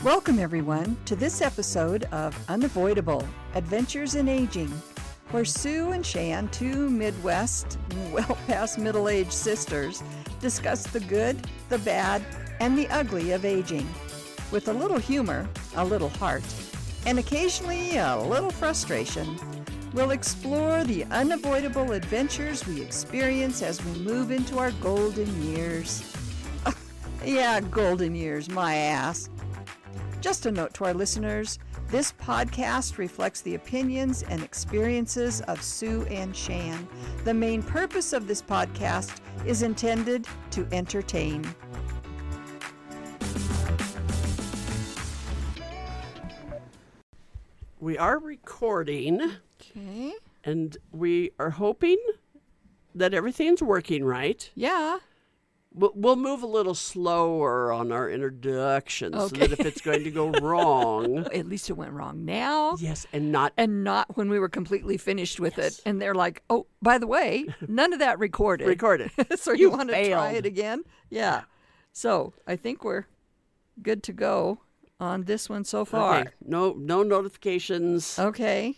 Welcome, everyone, to this episode of Unavoidable, Adventures in Aging, where Sue and Shan, two Midwest, well-past middle-aged sisters, discuss the good, the bad, and the ugly of aging. With a little humor, a little heart, and occasionally a little frustration, we'll explore the unavoidable adventures we experience as we move into our golden years. Yeah, golden years, my ass. Just a note to our listeners, this podcast reflects the opinions and experiences of Sue and Shan. The main purpose of this podcast is intended to entertain. We are recording, Okay. and we are hoping that everything's working right. Yeah. We'll move a little slower on our introductions so Okay. that if it's going to go wrong. At least it went wrong now. Yes, and not. And not when we were completely finished with Yes. it. And they're like, oh, by the way, none of that recorded. Recorded. So You you want to try failed. it again? Yeah. So I think we're good to go on this one so far. Okay, no notifications. Okay.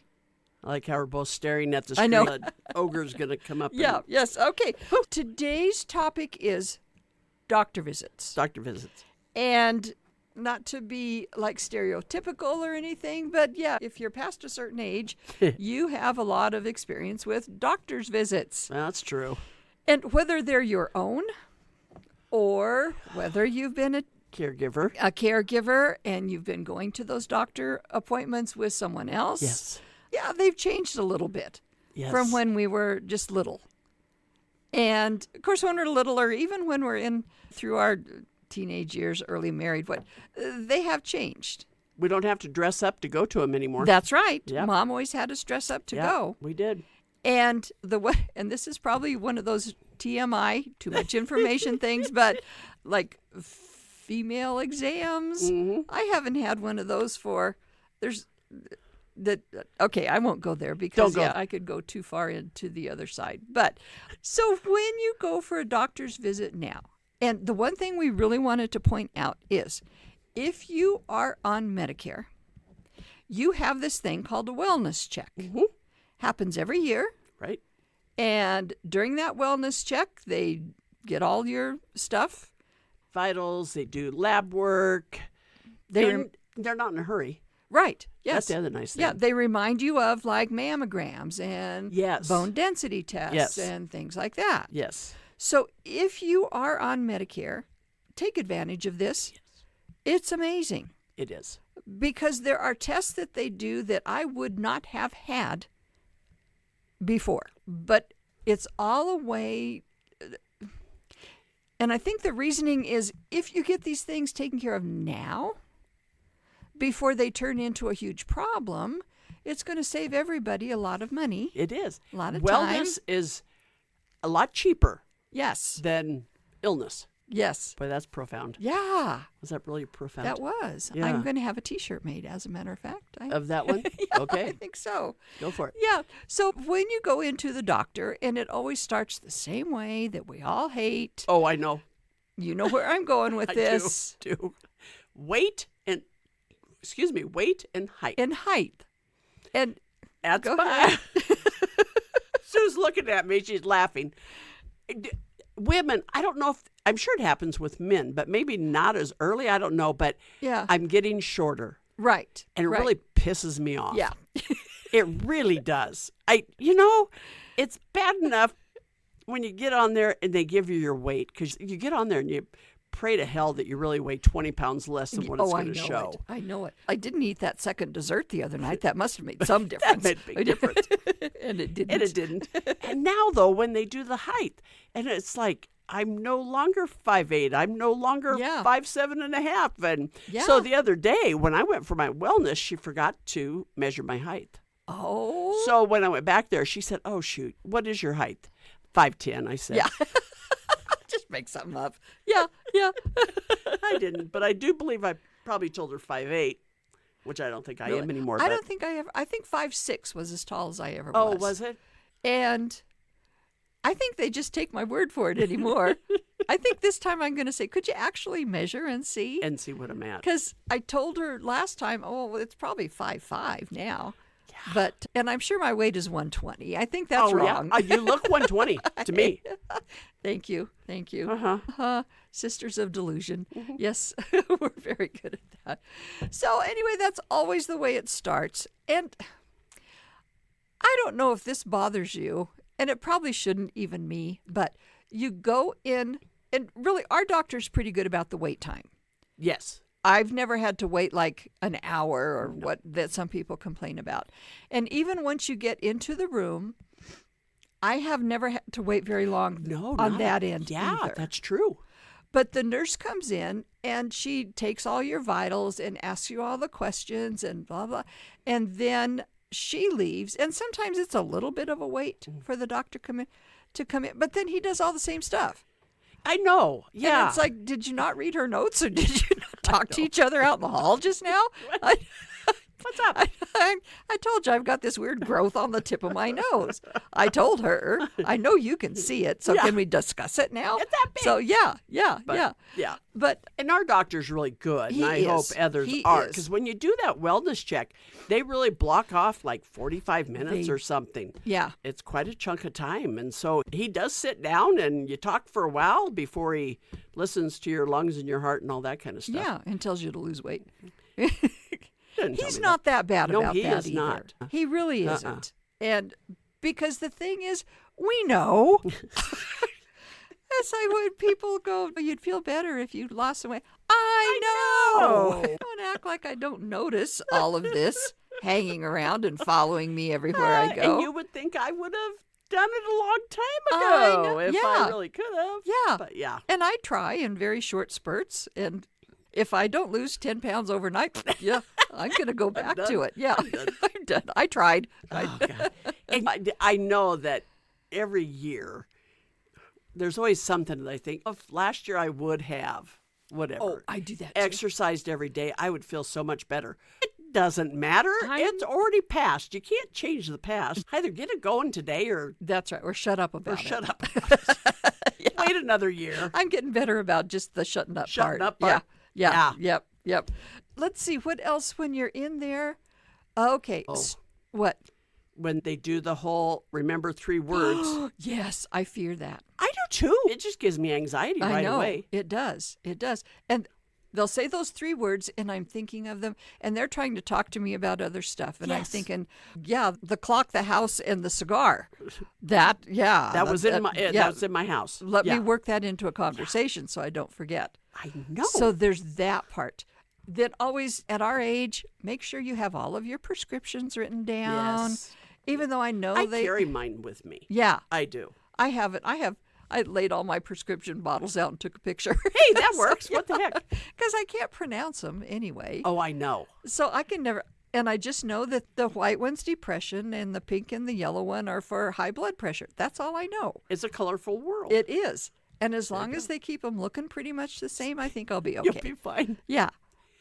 I like how we're both staring at the I screen. know. The ogre's going to come up Yeah. and Yes. Okay. Today's topic is doctor visits. doctor visits. And not to be like stereotypical or anything, but yeah, if you're past a certain age, you have a lot of experience with doctor's visits. That's true. And whether they're your own or whether you've been a Caregiver. caregiver and you've been going to those doctor appointments with someone else. Yes. Yeah, they've changed a little bit Yes. from when we were just little. And of course, when we're little, or even when we're in through our teenage years, early married, they have changed. We don't have to dress up to go to them anymore. That's right. Yep. Mom always had us dress up to Yeah, go. we did. And and this is probably one of those TMI, too much information things, but like female exams. Mm-hmm. I haven't had one of those okay, I won't go there because Don't go. I could go too far into the other side. But so when you go for a doctor's visit now, and the one thing we really wanted to point out is if you are on Medicare, you have this thing called a wellness check. Mm-hmm. Happens every year. Right? And during that wellness check, they get all your stuff. Vitals, they do lab work. They're not in a hurry. Right. Yes. That's the other nice thing. Yeah, they remind you of like mammograms and Yes. bone density tests Yes. and things like that. Yes. So if you are on Medicare, take advantage of this. Yes. It's amazing It is. because there are tests that they do that I would not have had before, but it's all a way. And I think the reasoning is if you get these things taken care of now, before they turn into a huge problem, it's going to save everybody a lot of money. It is. A lot of Wellness time. is a lot cheaper Yes. than illness. Yes. Boy, that's profound. Yeah, Was that really profound? that was. Yeah. I'm going to have a T-shirt made, as a matter of fact. Of that one? Yeah, Okay. I think so. Go for it. Yeah. So when you go into the doctor, and it always starts the same way that we all hate. Oh, I know. You know where I'm going with I this. do. Weight and height. And height. And That's go fine. ahead. Sue's looking at me. She's laughing. Women, I don't know if, I'm sure it happens with men, but maybe not as early. I don't know, but Yeah. I'm getting shorter. Right. And it right. really pisses me off. Yeah. It really does. It's bad enough when you get on there and they give you your weight, because you get on there and you pray to hell that you really weigh 20 pounds less than what it's going to show. I know it. I didn't eat that second dessert the other night. That must have made some difference. That made a big difference. And it didn't. And it didn't. And now, though, when they do the height, and it's like, I'm no longer 5'8". I'm no longer Yeah. 5'7.5". And Yeah. so the other day when I went for my wellness, she forgot to measure my height. Oh. So when I went back there, she said, "Oh, shoot, what is your height?" 5'10", I said. Yeah. Just make something up. Yeah. Yeah. I didn't, but I do believe I probably told her 5'8", which I don't think I am anymore. I but- don't think I ever. I think 5'6" was as tall as I ever Oh, was. was it? And I think they just take my word for it anymore. I think this time I'm going to say, could you actually measure and see? And see what I'm at. Because I told her last time, oh, it's probably 5'5" now. But, and I'm sure my weight is 120. I think that's wrong. Yeah. You look 120 to me. Thank you. Thank you. Sisters of delusion. Mm-hmm. Yes, we're very good at that. So anyway, that's always the way it starts. And I don't know if this bothers you, and it probably shouldn't, even me, but you go in, and really our doctor's pretty good about the wait time. Yes. I've never had to wait like an hour or what that some people complain about. And even once you get into the room, I have never had to wait very long on that end either. That's true. But the nurse comes in and she takes all your vitals and asks you all the questions and blah, blah. And then she leaves. And sometimes it's a little bit of a wait for the doctor to come in. But then he does all the same stuff. I know. Yeah. And it's like, did you not read her notes or did you not talk to each other out in the hall just now? What's up? I told you I've got this weird growth on the tip of my nose. I told her, I know you can see it, so can we discuss it now? It's that big. So yeah. Yeah. But and our doctor's really good, and I hope others are. Because when you do that wellness check, they really block off like 45 minutes or something. Yeah. It's quite a chunk of time. And so he does sit down and you talk for a while before he listens to your lungs and your heart and all that kind of stuff. Yeah, and tells you to lose weight. He's not that bad about that he is either. Not. He really isn't. And because the thing is, we know. It's like when people go, you'd feel better if you lost some weight. I know. Don't act like I don't notice all of this hanging around and following me everywhere I go. And you would think I would have done it a long time ago if I really could have. Yeah. But yeah. And I try in very short spurts. And if I don't lose 10 pounds overnight, I'm going to go back to it. Yeah, I'm done. I tried. Oh, God. And I know that every year there's always something that I think, if last year I would have, whatever. Oh, I do that too. Exercised every day, I would feel so much better. It doesn't matter. It's already passed. You can't change the past. Either get it going today or... That's right. Or shut up about it. Shut up. Wait another year. I'm getting better about just the shutting up part. Shutting up part. Yeah. Yep. Let's see. What else when you're in there? Okay. What? When they do the whole remember 3 words. Yes, I fear that. I do too. It just gives me anxiety right away. It does. And they'll say those 3 words and I'm thinking of them and they're trying to talk to me about other stuff. And I'm thinking, the clock, the house, and the cigar. That was in my house. Let me work that into a conversation so I don't forget. I know. So there's that part. Then always at our age, make sure you have all of your prescriptions written down. Yes. Even though I know I carry mine with me. Yeah. I do. I have it. I laid all my prescription bottles out and took a picture. Hey, that works. What the heck? Because I can't pronounce them anyway. Oh, I know. So I can never, and I just know that the white one's depression and the pink and the yellow one are for high blood pressure. That's all I know. It's a colorful world. It is. And as long as they keep them looking pretty much the same, I think I'll be okay. You'll be fine. Yeah.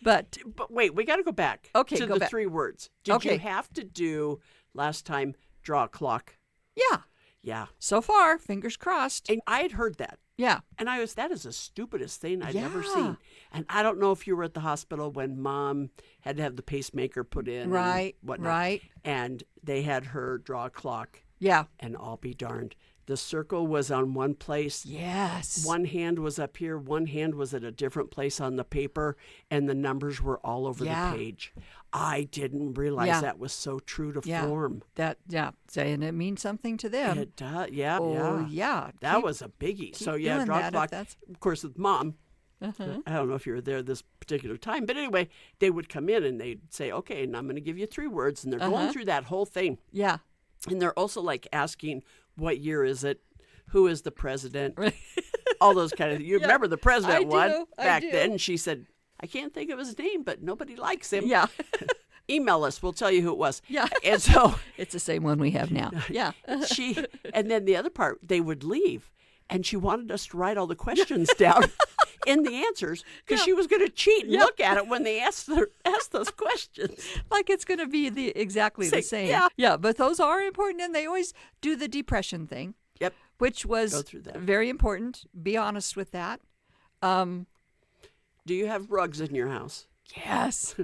But wait, we got to go back to the 3 words. Did you have to do last time draw a clock? Yeah. Yeah. So far, fingers crossed. And I had heard that. Yeah. And that is the stupidest thing I'd ever seen. And I don't know if you were at the hospital when Mom had to have the pacemaker put in. Right. And whatnot. Right. And they had her draw a clock. Yeah. And I'll be darned. The circle was on one place. Yes. One hand was up here. One hand was at a different place on the paper. And the numbers were all over the page. I didn't realize that was so true to form. Saying it means something to them. It does. Yeah. That was a biggie. So, draw clock. Of course, with Mom, I don't know if you were there this particular time. But anyway, they would come in and they'd say, okay, and I'm going to give you 3 words. And they're going through that whole thing. Yeah. And they're also like asking, what year is it? Who is the president? All those kind of things. You remember the president back then? And she said, I can't think of his name, but nobody likes him. Yeah. Email us. We'll tell you who it was. Yeah. And so it's the same one we have now. Yeah. And then the other part, they would leave. And she wanted us to write all the questions down in the answers because she was going to cheat and look at it when they asked those questions. Like it's going to be exactly the same. Yeah. But those are important. And they always do the depression thing. Yep. which Go was through that. very important. Be honest with that. Do you have rugs in your house? Yes.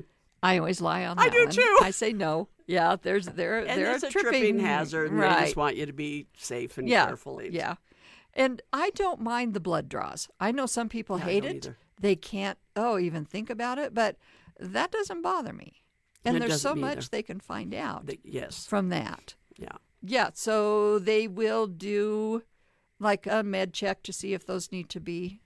I always lie on that I do one. too. I say no. Yeah, they're And it's a tripping hazard, and right. they just want you to be safe and yeah, careful. Yeah. And I don't mind the blood draws. I know some people Yeah, I hate don't it. either. They can't even think about it, but that doesn't bother me. And It there's so doesn't much either. they can find out Yes. from that. Yeah. Yeah, so they will do like a med check to see if those need to be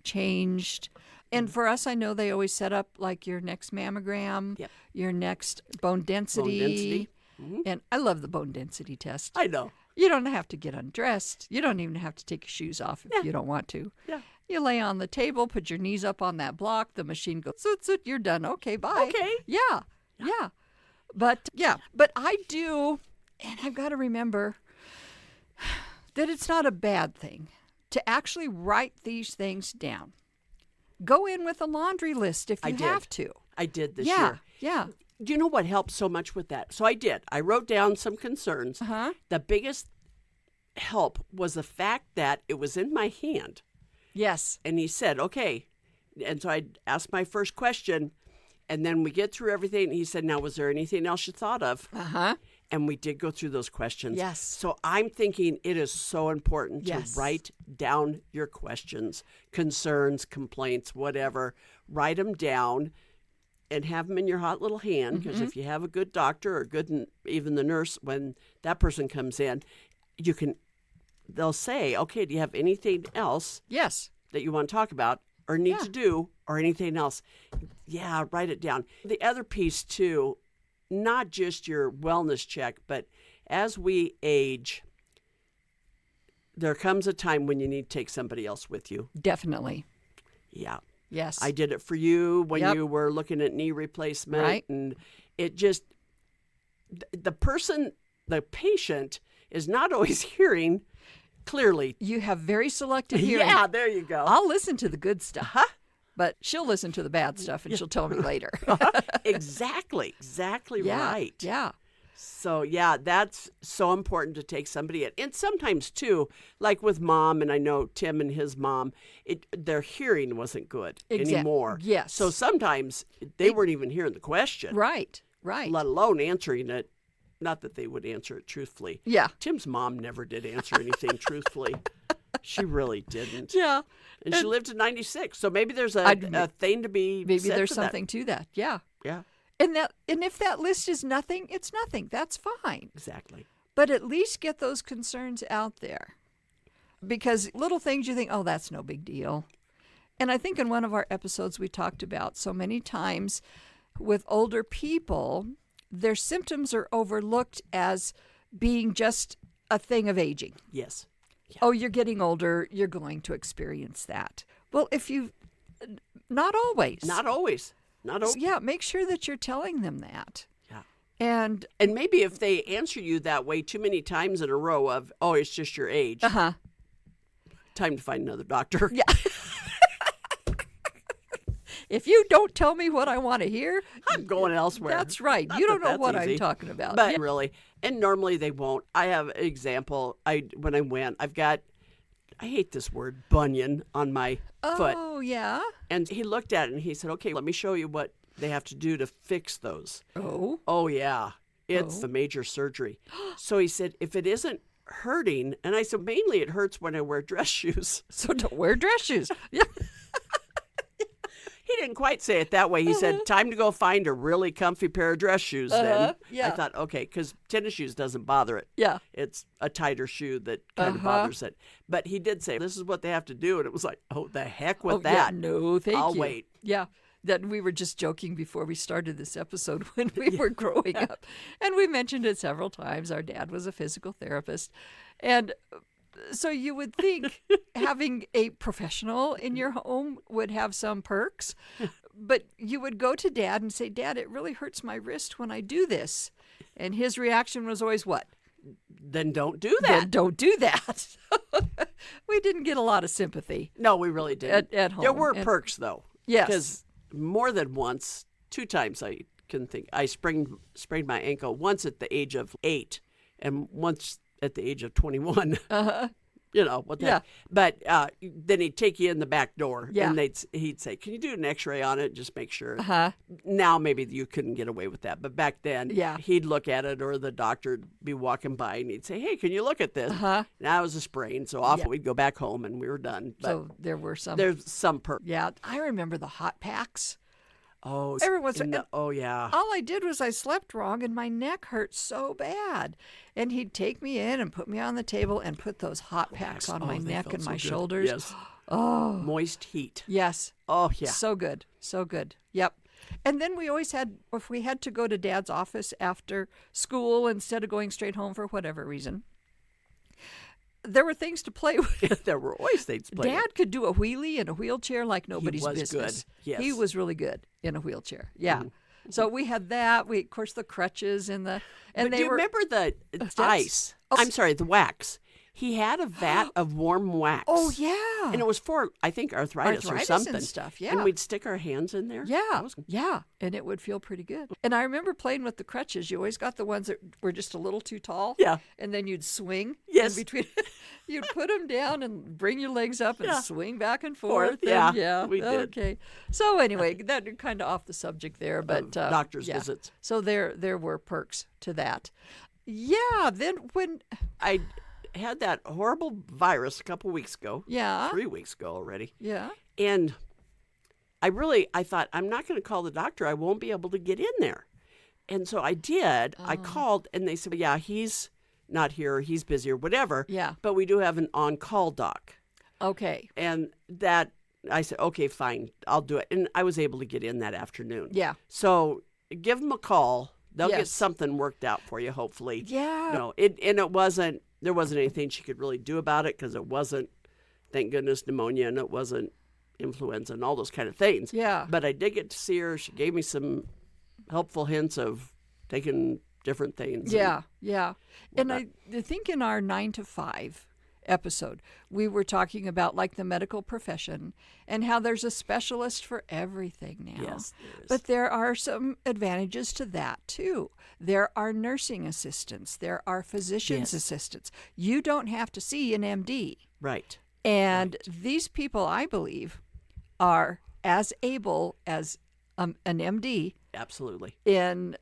changed. And for us, I know they always set up like your next mammogram, Yep. your next bone density. Bone density. Mhm. And I love the bone density test. I know. You don't have to get undressed. You don't even have to take your shoes off if you don't want to. Yeah. You lay on the table, put your knees up on that block. The machine goes, zoot, zoot, you're done. Okay, bye. Okay. Yeah. But I do, and I've got to remember that it's not a bad thing to actually write these things down. Go in with a laundry list if you have to. I did this year. Yeah. Do you know what helped so much with that? So I did. I wrote down some concerns. Uh-huh. The biggest help was the fact that it was in my hand. Yes. And he said, okay. And so I asked my first question, and then we get through everything. And he said, now, was there anything else you thought of? Uh-huh. And we did go through those questions. Yes. So I'm thinking it is so important Yes. to write down your questions, concerns, complaints, whatever. Write them down and have them in your hot little hand. Because if you have a good doctor or even the nurse, when that person comes in, they'll say, okay, do you have anything else Yes. that you want to talk about or need Yeah. to do or anything else? Yeah, write it down. The other piece too, not just your wellness check, but as we age, there comes a time when you need to take somebody else with you. Definitely. Yeah. Yes. I did it for you when Yep. you were looking at knee replacement. Right. And it just, the patient is not always hearing clearly. You have very selective hearing. Yeah, there you go. I'll listen to the good stuff, but she'll listen to the bad stuff and she'll tell me later. Exactly Yeah, right. Yeah. So, yeah, that's so important to take somebody in. And sometimes, too, like with Mom, and I know Tim and his mom, their hearing wasn't good anymore. Yes. So sometimes they weren't even hearing the question, Right. let alone answering it. Not that they would answer it truthfully. Yeah. Tim's mom never did answer anything truthfully. She really didn't. Yeah. And she lived to 96. So maybe there's a thing to be Maybe said there's for that. something to that. Yeah. Yeah, And if that list is nothing, it's nothing. That's fine. exactly. But at least get those concerns out there. Because little things you think, oh, that's no big deal. And I think in one of our episodes we talked about so many times with older people, their symptoms are overlooked as being just a thing of aging. Yes. Yeah. Oh, you're getting older, you're going to experience that. Well, not always. Not always. Not always. Yeah, make sure that you're telling them that. Yeah. And And maybe if they answer you that way too many times in a row of, oh, it's just your age, time to find another doctor. yeah. If you don't tell me what I want to hear, I'm going elsewhere. that's right. Not You don't that know that's what I'm easy, talking about. But Yeah. really, and normally they won't. I have an example. When I went, I've got, I hate this word, bunion on my foot. Oh, yeah. And he looked at it and he said, okay, let me show you what they have to do to fix those. Oh. Oh, yeah. It's the major surgery. So he said, if it isn't hurting, and I said, mainly it hurts when I wear dress shoes. So don't wear dress shoes. Yeah. He didn't quite say it that way. He said, time to go find a really comfy pair of dress shoes then. Yeah. I thought, okay, because tennis shoes doesn't bother it. Yeah. It's a tighter shoe that kind of bothers it. But he did say, this is what they have to do. And it was like, oh, the heck with that. Yeah, no, thank I'll you. wait. Yeah. That we were just joking before we started this episode when we were growing up. And we mentioned it several times. Our dad was a physical therapist. And so you would think having a professional in your home would have some perks. But you would go to Dad and say, Dad, it really hurts my wrist when I do this. And his reaction was always what? Then don't do that. Then don't do that. We didn't get a lot of sympathy. No, we really didn't. At home. There were And- perks, though. Yes. Because more than once, 2 times I can think, I sprained my ankle once at the age of 8 and once at the age of 21. you know what that. Yeah. But then he'd take you in the back door, Yeah. and he'd say, "Can you do an X-ray on it? Just make sure." Uh-huh. Now maybe you couldn't get away with that, but back then, Yeah. he'd look at it, or the doctor'd be walking by, and he'd say, "Hey, can you look at this?" Uh-huh. Now it was a sprain, so off Yeah. we'd go back home, and we were done. But So there were some. there's some perk. Yeah, I remember the hot packs. Oh, Everyone's- oh yeah. All I did was I slept wrong and my neck hurt so bad. And he'd take me in and put me on the table and put those hot packs on my they neck felt and so my good. shoulders. Yes. Oh, Moist heat. yes. Oh yeah. So good. So good. Yep. And then we always had, if we had to go to Dad's office after school instead of going straight home for whatever reason, there were things to play with. There were always things playing. Dad could do a wheelie in a wheelchair like nobody's was business. good. Yes. He was really good in a wheelchair. Yeah. So we had that. We, of course, the crutches and the and But they do you were remember the steps? ice? Oh, I'm sorry, the wax. He had a vat of warm wax. Oh yeah. And it was for, I think, arthritis or Arthritis something. and stuff, yeah. And we'd stick our hands in there. Yeah, That was- yeah, and it would feel pretty good. And I remember playing with the crutches. You always got the ones that were just a little too tall. Yeah. And then you'd swing. Yes. In between. You'd put them down and bring your legs up and Yeah. swing back and forth. Yeah, And, yeah. we did. Okay. So anyway, that kind of off the subject there, but doctor's yeah. visits. So there were perks to that. Yeah. Then when I had that horrible virus a couple weeks ago. yeah 3 weeks ago already. yeah And I thought, I'm not going to call the doctor. I won't be able to get in there. And so I did. I called, and they said, yeah, he's not here. He's busy or whatever. Yeah. But we do have an on-call doc. okay And that, I said, okay, fine, I'll do it. And I was able to get in that afternoon. yeah So give them a call. They'll get Yes. something worked out for you, hopefully. yeah No, there wasn't anything she could really do about it because it wasn't, thank goodness, pneumonia, and it wasn't influenza and all those kind of things. Yeah. But I did get to see her. She gave me some helpful hints of taking different things. Yeah, yeah. And I think in our 9 to 5 episode, we were talking about like the medical profession and how there's a specialist for everything now. Yes, there is. But there are some advantages to that too. There are nursing assistants, there are physician's Yes. assistants. You don't have to see an MD. Right. And these people, I believe, are as able as an MD Absolutely. in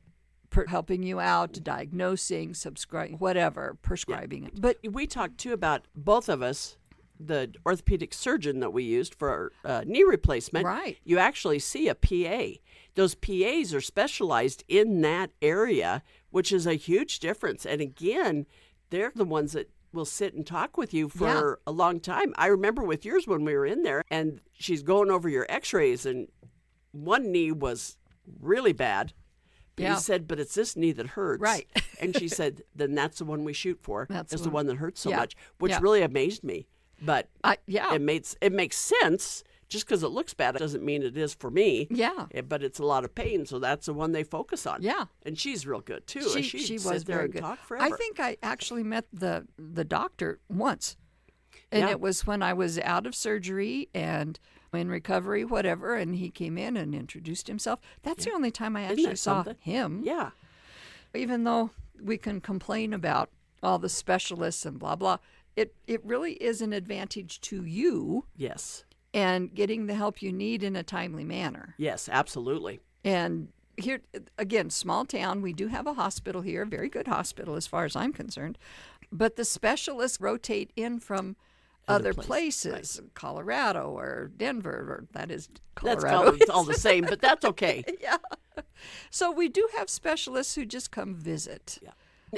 helping you out, diagnosing, subscribing, whatever, prescribing it. But We talked too about both of us, the orthopedic surgeon that we used for our knee replacement. Right. You actually see a PA. Those PAs are specialized in that area, which is a huge difference. And again, they're the ones that will sit and talk with you for Yeah. a long time. I remember with yours when we were in there, and she's going over your x-rays, and one knee was really bad. But Yeah. you said, but it's this knee that hurts. Right. And she said, then that's the one we shoot for. That's It's the the one that hurts so Yeah. much, which Yeah. really amazed me. But yeah, it makes sense. Just because it looks bad, it doesn't mean it is for me. yeah, But it's a lot of pain, so that's the one they focus on. yeah. And she's real good too. She She'd was sit there very and good. talk forever. I think I actually met the doctor once, and Yeah. it was when I was out of surgery and in recovery, whatever. And he came in and introduced himself. That's the only time I Isn't actually that saw something? him. Yeah. Even though we can complain about all the specialists and blah blah, it really is an advantage to you Yes. and getting the help you need in a timely manner. Yes, absolutely. And here, again, small town, we do have a hospital here, a very good hospital as far as I'm concerned. But the specialists rotate in from other places, Colorado or Denver, or that is That's Colorado. it's all the same, but that's okay. Yeah. So we do have specialists who just come visit. Yeah.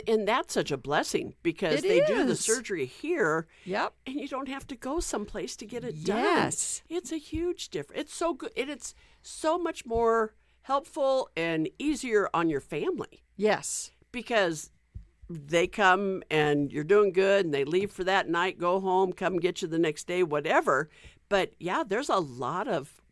And that's such a blessing because It they do the is. surgery here. Yep. And you don't have to go someplace to get it done. Yes. It's a huge difference. It's so good. And it's so much more helpful and easier on your family Yes. because they come and you're doing good and they leave for that night, go home, come get you the next day, whatever. But yeah,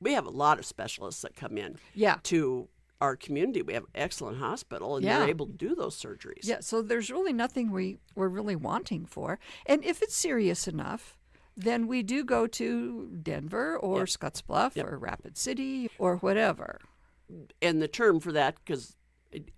we have a lot of specialists that come in Yeah. to our community. We have an excellent hospital and Yeah. they're able to do those surgeries. Yeah. So there's really nothing we're really wanting for. And if it's serious enough, then we do go to Denver or Yep. Scottsbluff or Rapid City or whatever. And the term for that, because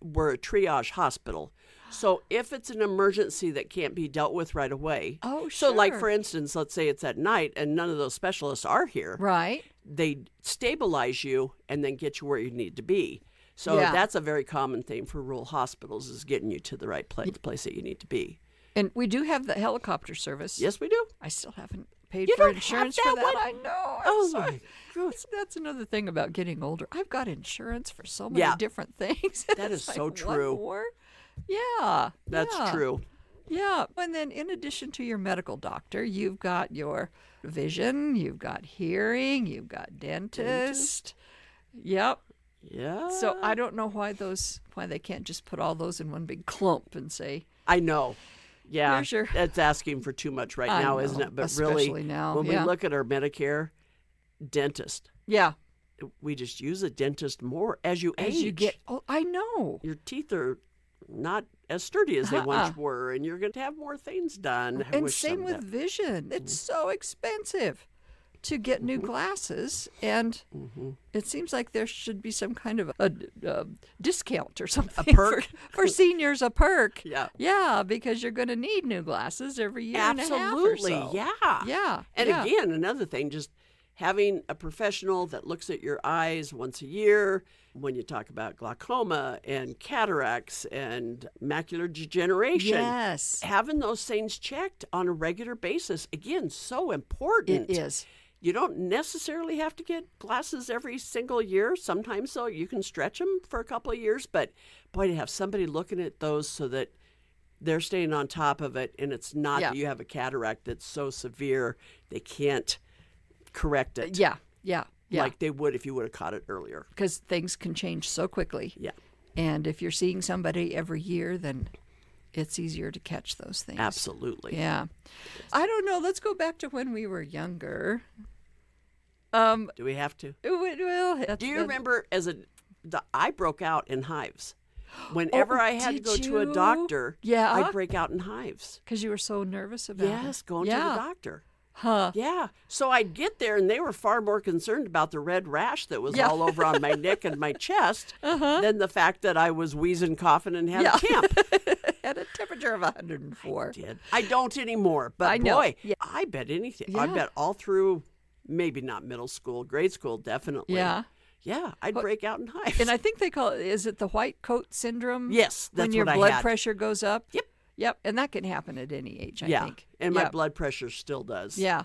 we're a triage hospital. So if it's an emergency that can't be dealt with right away. Oh, So like, sure. for instance, let's say it's at night and none of those specialists are here. Right. They stabilize you and then get you where you need to be. So Yeah. that's a very common thing for rural hospitals, is getting you to the right place that you need to be. And we do have the helicopter service. Yes, we do. I still haven't paid You for don't have insurance that for that. one? I know. I'm Oh, sorry. my goodness. That's another thing about getting older. I've got insurance for so many Yeah. different things. That is It's so like, true. What more? Yeah. That's yeah. true. Yeah. And then in addition to your medical doctor, you've got your vision, you've got hearing, you've got dentist. Yep. Yeah. So I don't know why they can't just put all those in one big clump and say, I know. Yeah. Here's your- That's asking for too much right I now, know, isn't it? But especially really, now, when yeah. we look at our Medicare, dentist, yeah, we just use a dentist more as you age. as you get, I know. Your teeth are not as sturdy as they once Uh-uh. were, and you're going to have more things done. I And wish same some of with that- vision. It's so expensive to get new glasses, and it seems like there should be some kind of a discount or something perk? for seniors, a perk. Yeah. Yeah, because you're going to need new glasses every year and a half or Absolutely, so. yeah. Yeah. And yeah. again, another thing, just having a professional that looks at your eyes once a year when you talk about glaucoma and cataracts and macular degeneration. Yes, Having those things checked on a regular basis, again, so important. it is. You don't necessarily have to get glasses every single year. Sometimes, though, you can stretch them for a couple of years. But, boy, to have somebody looking at those so that they're staying on top of it, and it's not Yeah. that you have a cataract that's so severe they can't correct it Yeah, yeah, yeah. like they would if you would have caught it earlier. Because things can change so quickly. Yeah, And if you're seeing somebody every year, then it's easier to catch those things. absolutely. Yeah. I don't know. Let's go back to when we were younger. Do we have to? Well, Do you remember I broke out in hives. Whenever I had to did go to a you? doctor, Yeah. I'd break out in hives. Because you were so nervous about it. Yes, going to the Yeah. doctor. Huh. Yeah. So I'd get there, and they were far more concerned about the red rash that was Yeah. all over on my neck and my chest than the fact that I was wheezing, coughing, and had Yeah. a camp. At a temperature of 104. I don't anymore. But I know. boy, Yeah. I bet anything. I Yeah. bet all through, maybe not middle school, grade school, definitely. Yeah. Yeah, I'd break out in hives. And I think they call it, is it the white coat syndrome? Yes, that's When your what I blood had. pressure goes up? Yep. Yep. And that can happen at any age, I think. And my Yep. blood pressure still does. Yeah.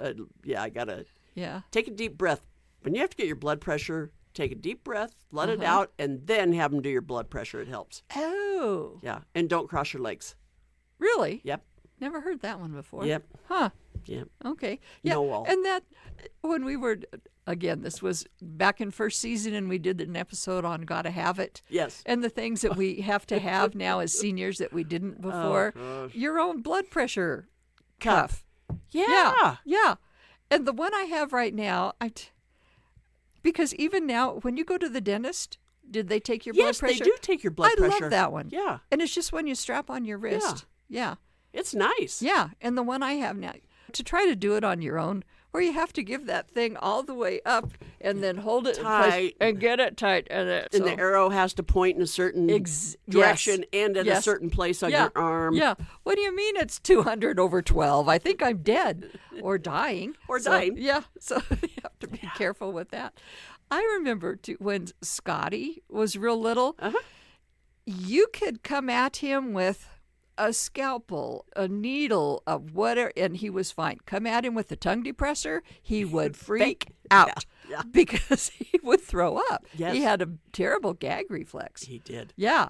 I got to Yeah. take a deep breath. When you have to get your blood pressure, take a deep breath, let it Uh-huh. out, and then have them do your blood pressure. It helps. Oh. Yeah. And don't cross your legs. Really? Yep. Never heard that one before. Yep. Huh. Yep. Okay. Yeah. No wall. And that, when we were, again, this was back in first season, and we did an episode on Gotta Have It. Yes. And the things that we have to have now as seniors that we didn't before. gosh. Your own blood pressure cuff. Yeah. Yeah. And the one I have right now, because even now, when you go to the dentist, did they take your blood Yes, pressure? they do take your blood I pressure. love that one. Yeah. And it's just when you strap on your wrist. Yeah. It's nice. Yeah. And the one I have now, to try to do it on your own, where you have to give that thing all the way up and then hold it in place Tight. and get it tight. And And the arrow has to point in a certain direction and at a Yes. certain place on Yeah. your arm. Yeah. What do you mean it's 200 over 12? I think I'm dead or dying. Or So, dying. Yeah. So you have to be careful with that. I remember when Scotty was real little, you could come at him with a scalpel, a needle, a whatever, and he was fine. Come at him with a tongue depressor, he would freak out Yeah. because he would throw up. Yes. He had a terrible gag reflex. He did. Yeah.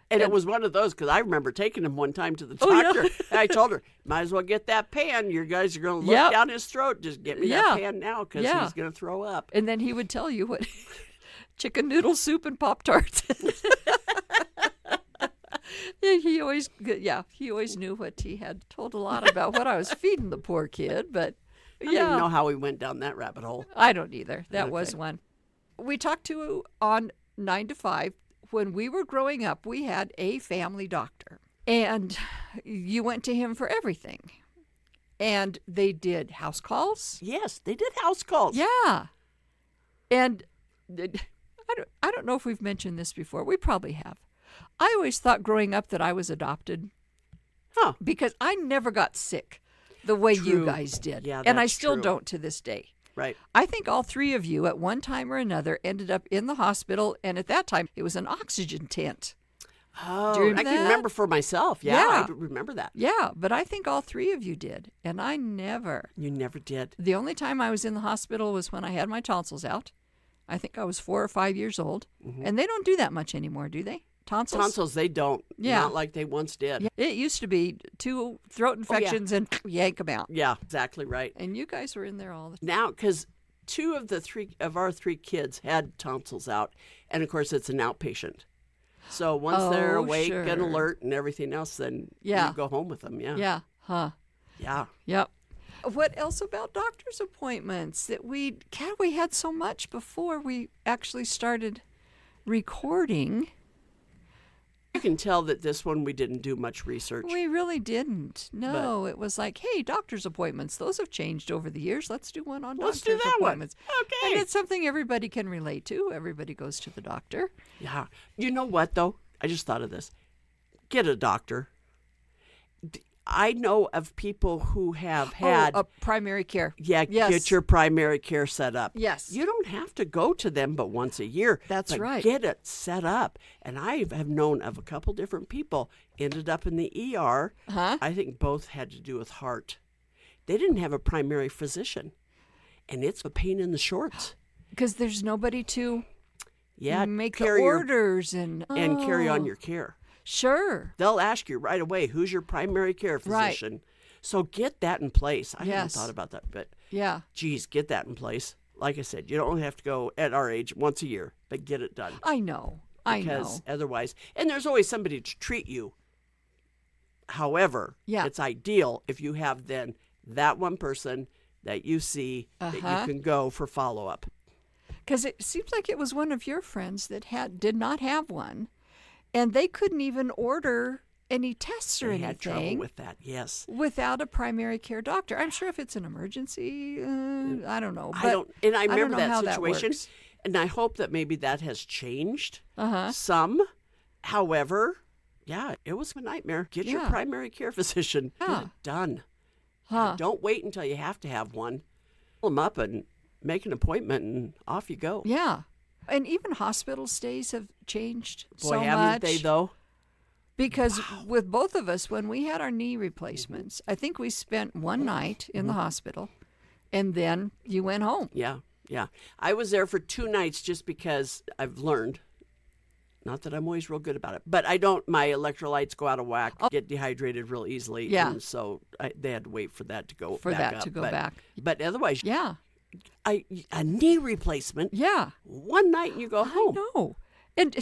And it was one of those, because I remember taking him one time to the Oh, yeah. doctor. And I told her, might as well get that pan. You guys are going to look Yep. down his throat. Just get me Yeah. that pan now, because Yeah. he's going to throw up. And then he would tell you what chicken noodle soup and Pop-Tarts. he always knew what he had told a lot about what I was feeding the poor kid, but I don't even know how we went down that rabbit hole. I don't either. That was Okay. one. We talked to on 9 to 5. When we were growing up, we had a family doctor, and you went to him for everything. And they did house calls. Yes, they did house calls. Yeah. And I don't know if we've mentioned this before. We probably have. I always thought growing up that I was adopted Huh. because I never got sick the way you True. guys did. Yeah, and I that's still true. don't to this day. Right. I think all three of you at one time or another ended up in the hospital, and at that time it was an oxygen tent. Oh, Do you remember I can that? remember for myself. Yeah, Yeah. I remember that. Yeah, but I think all three of you did, and I never. You never did. The only time I was in the hospital was when I had my tonsils out. I think I was 4 or 5 years old, and they don't do that much anymore, do they? Tonsils? Tonsils, they don't. Yeah. Not like they once did. Yeah, it used to be 2 throat infections and yank them out. Yeah, exactly right. And you guys were in there all the time. Now, because 2 of our 3 kids had tonsils out, and of course it's an outpatient. So once they're Oh, awake sure. and alert and everything else, then Yeah. you go home with them. Yeah. Yeah, huh. Yeah. Yep. What else about doctor's appointments that we had so much before we actually started recording? You can tell that this one we didn't do much research. We really didn't. No, it was like, hey, doctor's appointments. Those have changed over the years. Let's do one on Let's do doctor's that one. appointments. Okay. And it's something everybody can relate to. Everybody goes to the doctor. Yeah. You know what, though? I just thought of this. Get a doctor. I know of people who have had, a primary care. yes. Get your primary care set up. Yes. You don't have to go to them but once a year. That's but right. Get it set up. And I have known of a couple different people ended up in the ER. Huh? I think both had to do with heart. They didn't have a primary physician. And it's a pain in the shorts. Because there's nobody to make the carry orders and carry on Oh, your care. Sure. They'll ask you right away, who's your primary care physician? So get that in place. I haven't Yes. thought about that, but Yeah. geez, get that in place. Like I said, you don't have to go at our age once a year, but get it done. I know. I know. Because otherwise, and there's always somebody to treat you. However, Yeah. it's ideal if you have then that one person that you see that you can go for follow-up. Because it seems like it was one of your friends that did not have one, and they couldn't even order any tests or They had trouble anything with that, yes. without a primary care doctor. I'm sure if it's an emergency, I don't know. I don't remember know that how situation, works. and I hope that maybe that has changed Uh-huh. some. However, yeah, it was a nightmare. Get your Yeah. primary care physician. Yeah. Get it done. Huh. Don't wait until you have to have one. Pull them up and make an appointment, and off you go. Yeah. And even hospital stays have changed Boy, so haven't much. they though? Because with both of us, when we had our knee replacements, I think we spent one night in the hospital, and then you went home. Yeah, yeah. I was there for 2 nights just because I've learned. Not that I'm always real good about it, but my electrolytes go out of whack, get dehydrated real easily. Yeah. And so they had to wait for that to go For back that up. to go but, back. But otherwise, Yeah. a knee replacement, Yeah. one night and you go home. I know. And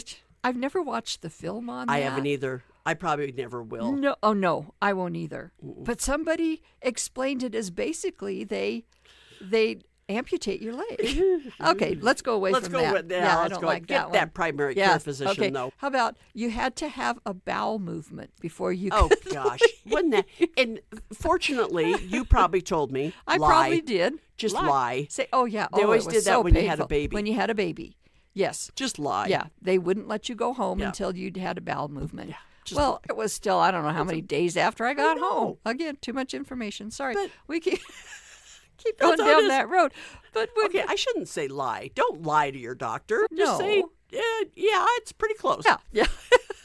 I've never watched the film on that. I haven't either. I probably never will. No, oh no, I won't either. But somebody explained it as basically they amputate your leg. Okay, let's go away Let's from go that. with that. Yeah, I Let's don't go. like Get that one. primary Yeah, care physician, okay. though. How about you had to have a bowel movement before you Oh could gosh, wasn't that? And fortunately, you probably told me. I lie. probably did. Just lie. Say, oh yeah. They oh, always it was did that so when you had a painful. baby. When you had a baby. Yes. Just lie. Yeah. They wouldn't let you go home Yeah. until you'd had a bowel movement. Yeah, just Well, lie. it was still, I don't know how many days after I got know. home. Again, too much information. Sorry. But- we keep going That's how it down is. that road. But when, Okay, I shouldn't say lie. Don't lie to your doctor. Just No. say, yeah, it's pretty close. yeah.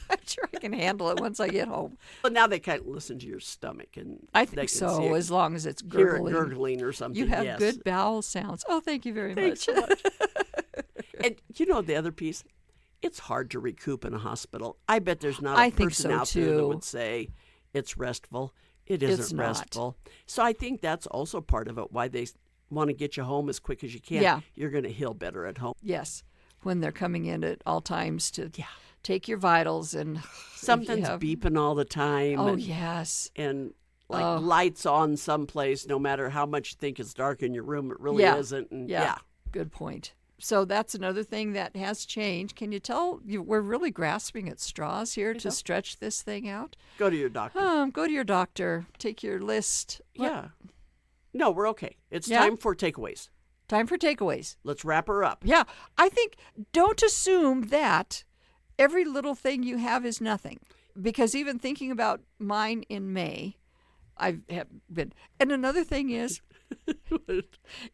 I'm sure I can handle it once I get home. But now they can't listen to your stomach, and I they think can so, see it, as long as it's hear it gurgling. gurgling or something. You have yes. good bowel sounds. Oh, thank you very Thanks much. so much. And you know the other piece, it's hard to recoup in a hospital. I bet there's not a I think person so, out there that too. would say it's restful. It isn't It's not. restful. So I think that's also part of it. Why they want to get you home as quick as you can. Yeah. You're going to heal better at home. Yes, when they're coming in at all times to take your vitals and Something's have- beeping all the time. Oh and, yes. and like Oh. lights on someplace, no matter how much you think it's dark in your room, it really Yeah. isn't. And Yeah. Good point. So that's another thing that has changed. Can you tell we're really grasping at straws here to stretch this thing out? Go to your doctor. Go to your doctor. Take your list. Yeah. No, we're okay. It's Yeah? time for takeaways. Time for takeaways. Let's wrap her up. Yeah, I think don't assume that every little thing you have is nothing. Because even thinking about mine in May, I have been. And another thing is,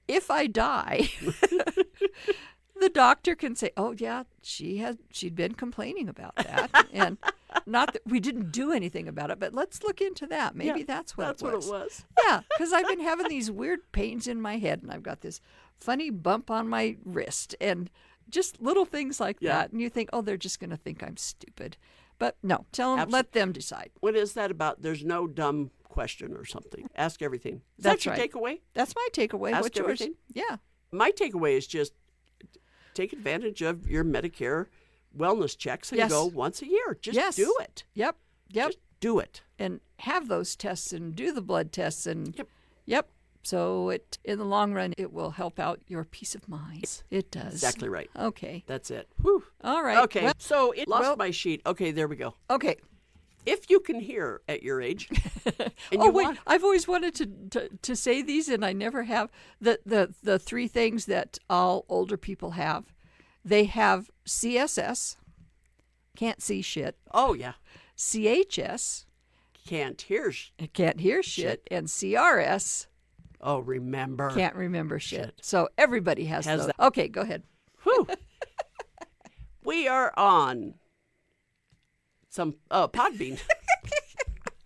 if I die, the doctor can say, "Oh yeah, she'd been complaining about that," and not that we didn't do anything about it, but let's look into that. Maybe that's what it was. Yeah, because I've been having these weird pains in my head, and I've got this funny bump on my wrist, and just little things like that. And you think, "Oh, they're just going to think I'm stupid," but no, tell them, let them decide. What is that about? There's no dumb question or something. Ask everything. Is That's that your right. takeaway? That's my takeaway. Ask What's yours? everything? Yeah. My takeaway is just take advantage of your Medicare wellness checks and Yes. go once a year. Just Yes. do it. Yep. Just do it. And have those tests and do the blood tests and Yep. So in the long run, it will help out your peace of mind. It does. Exactly right. Okay. That's it. Whew. All right. Okay. Well, So it lost my sheet. Okay, there we go. okay. If you can hear at your age, and Oh you wait, want, I've always wanted to say these, and I never have. The three things that all older people have, they have CSS, can't see shit. oh yeah, CHS, can't hear. can't hear shit, and CRS, Oh, remember. can't remember shit. So everybody has those. that. Okay, go ahead. Whew. We are on some Podbean.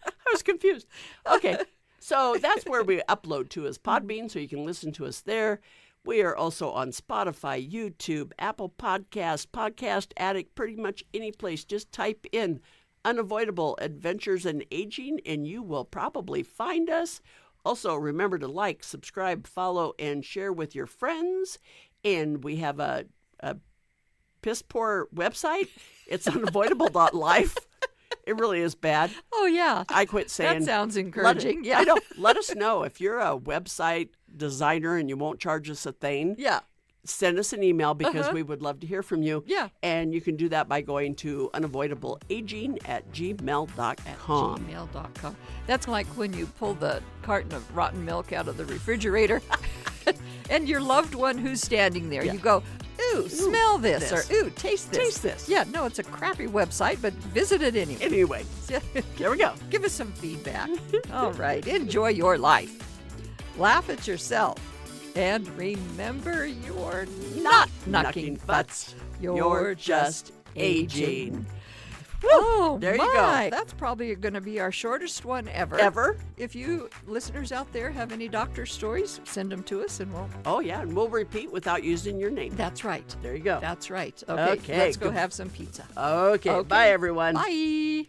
I was confused. Okay, so that's where we upload to is Podbean, so you can listen to us there. We are also on Spotify, YouTube, Apple Podcasts, Podcast Addict, pretty much any place. Just type in Unavoidable Adventures in Aging, and you will probably find us. Also, remember to like, subscribe, follow, and share with your friends. And we have a piss poor website. It's unavoidable.life. It really is bad. Oh yeah, I quit saying. that sounds encouraging. Yeah, I know. Let us know if you're a website designer and you won't charge us a thing. Yeah. Send us an email because we would love to hear from you. Yeah. And you can do that by going to unavoidableaging@gmail.com. Gmail.com. That's like when you pull the carton of rotten milk out of the refrigerator and your loved one who's standing there, you go, ooh, smell this, or ooh, taste this. Taste this. Yeah, no, it's a crappy website, but visit it anyway. Anyway, there we go. Give us some feedback. All right, enjoy your life. Laugh at yourself. And remember, you're not knocking butts. You're just aging. Oh, There you my. go. That's probably going to be our shortest one ever. Ever? If you listeners out there have any doctor stories, send them to us and we'll... Oh, yeah, and we'll repeat without using your name. That's right. There you go. That's right. Okay, Okay, let's go good. have some pizza. Okay, bye, everyone. Bye.